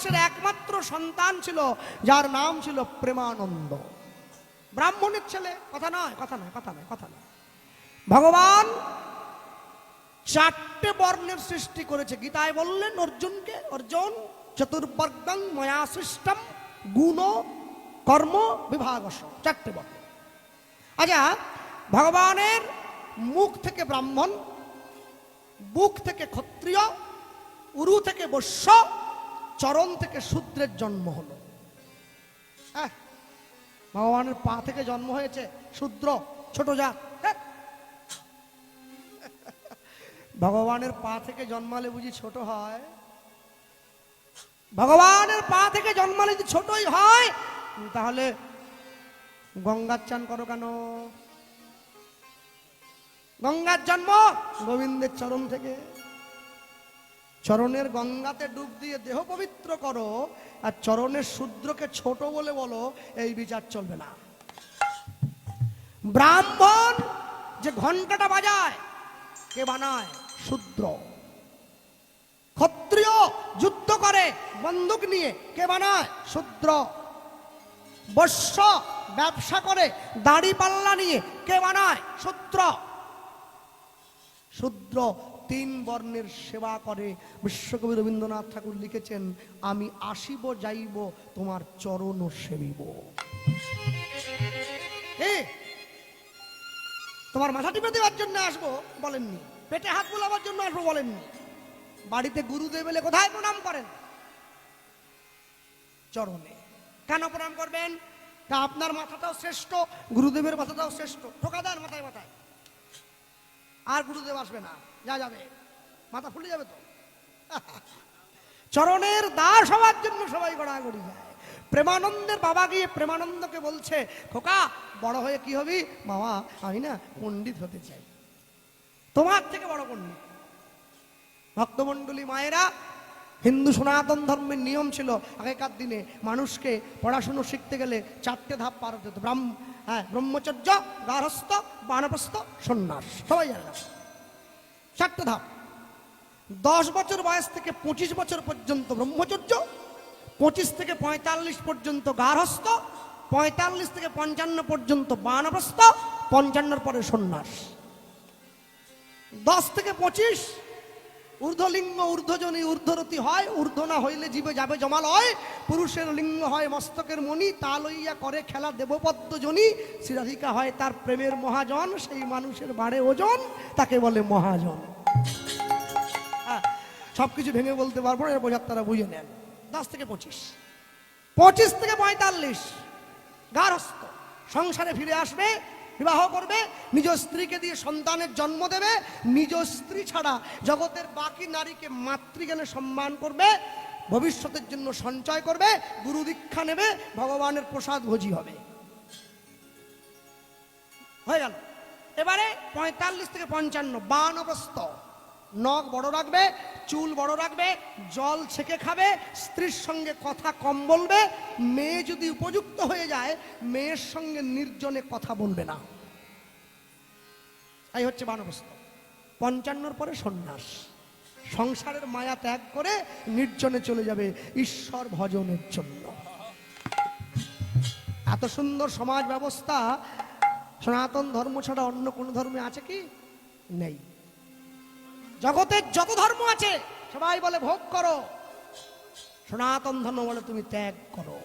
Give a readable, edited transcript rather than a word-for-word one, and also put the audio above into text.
ব্রহ্মার্ষের একমাত্র সন্তান ছিল, যার নাম ছিল প্রেমানন্দ। ব্রাহ্মণের ছেলে, কথা নয়, কথা নয়, কথা নয়, কথা নয়। ভগবান চারটে বর্ণের সৃষ্টি করেছে। গীতায় বললেন অর্জুনকে, অর্জুন চতুর্বর্গং ময়া সৃষ্টম গুণ কর্ম বিভাগস, চারটে বর্ণ। আচ্ছা, ভগবানের মুখ থেকে ব্রাহ্মণ, বুক থেকে ক্ষত্রিয়, উরু থেকে বৈশ্য, চরণ থেকে শূদ্রের জন্ম হলো। ভগবানের পা থেকে জন্ম হয়েছে শূদ্র, ছোট জাত। ভগবানের পা থেকে জন্মালে বুঝি ছোট হয়? ভগবানের পা থেকে জন্মালে যদি ছোটই হয়, তাহলে গঙ্গার চান করো কেন? গঙ্গার জন্ম গোবিন্দের চরণ থেকে। চরণের গঙ্গাতে ডুব দিয়ে দেহ পবিত্র করো, আর চরণের শূদ্রকে ছোট বলে বলো, এই বিচার চলবে না। ব্রাহ্মণ যে ঘন্টাটা বাজায়, কে বানায়? শূদ্র। ক্ষত্রিয় যুদ্ধ করে বন্দুক নিয়ে, কে বানায়? শূদ্র। বৈশ্য ব্যবসা করে দাড়ি পাল্লা নিয়ে, কে বানায়? শূদ্র। শূদ্র তিন বর্ণের সেবা করে। বিশ্বকবি রবীন্দ্রনাথ ঠাকুর লিখেছেন, আমি আসিব যাইব তোমার চরণ সেবিব। তোমার মাথা টিপে দেওয়ার জন্য আসবো বলেননি, পেটে হাত বোলাবার জন্য আসবো বলেননি। বাড়িতে গুরুদেব এলে কোথায় প্রণাম করেন? চরণে। কেন প্রণাম করবেন? তা আপনার মাথাটাও শ্রেষ্ঠ, গুরুদেবের মাথাটাও শ্রেষ্ঠ। ঠোকা দেন মাথায় মাথায়, আর গুরুদেব আসবে না, যা যাবে, মাথা ফুলে যাবে তো। চরণের দাস হওয়ার জন্য সবাই গড়াগড়ি যায়। প্রেমানন্দের বাবা গিয়ে প্রেমানন্দকে বলছে, খোকা বড় হয়ে কি হবি? বাবা আমি না পণ্ডিত হতে চাই। তোমার থেকে বড় পণ্ডিত। ভক্তমণ্ডলী মায়েরা, হিন্দু সনাতন ধর্মের নিয়ম ছিল আগেকার দিনে মানুষকে পড়াশুনো শিখতে গেলে চারটে ধাপ পার হতে হতো। ব্রহ্মচর্য, গার্হস্থ, বানপ্রস্থ, সন্ন্যাস। সবাই জানে না, চারটে ধাপ। 10 বছর বয়স থেকে 25 বছর পর্যন্ত ব্রহ্মচর্য, 25 থেকে 45 পর্যন্ত গার্হস্থ, 45 থেকে 55 পর্যন্ত বানপ্রস্থ, 55 পরে সন্ন্যাস। 10 থেকে 25 ঊর্ধ্বলিঙ্গ ঊর্ধ্বজনী ঊর্ধ্বরতি হয়, ঊর্ধ্ব না হইলে জীবে যাবে জমালয়। পুরুষের লিঙ্গ হয় মস্তকের মণি, তা লইয়া করে খেলা দেবপদ্ম জনী। শ্রীরাধিকা হয় তার প্রেমের মহাজন, সেই মানুষের বাড়ে ওজন, তাকে বলে মহাজন। সবকিছু ভেঙে বলতে পারবো না, এর বোঝার তারা বুঝে নেন। 10 থেকে 25, 25 থেকে 45 গার্হস্থ। সংসারে ফিরে আসবে, বিবাহ করবে, নিজ স্ত্রীকে দিয়ে সন্তানের জন্ম দেবে, নিজ স্ত্রী ছাড়া জগতের বাকি নারীকে মাতৃজ্ঞানে সম্মান করবে, ভবিষ্যতের জন্য সঞ্চয় করবে, গুরু দীক্ষা নেবে, ভগবানের প্রসাদ ভোজি হবে। হয়ে গেল। এবারে 45 থেকে 55 বানপ্রস্থ। নখ বড় রাখবে, চুল বড় রাখবে, জল ছেঁকে খাবে, স্ত্রীর সঙ্গে কথা কম বলবে। মেয়ে যদি উপযুক্ত হয়ে যায়, মেয়ের সঙ্গে নির্জনে কথা বলবে না। এই হচ্ছে বানপ্রস্থ। 55 পরে সন্ন্যাস। সংসারের মায়া ত্যাগ করে নির্জনে চলে যাবে ঈশ্বর ভজনের জন্য। এত সুন্দর সমাজ ব্যবস্থা সনাতন ধর্ম ছাড়া অন্য কোন ধর্মে আছে কি? নেই। জগতের যত ধর্ম আছে সবাই বলে ভোগ করো, সনাতন ধর্ম বলে তুমি ত্যাগ করো।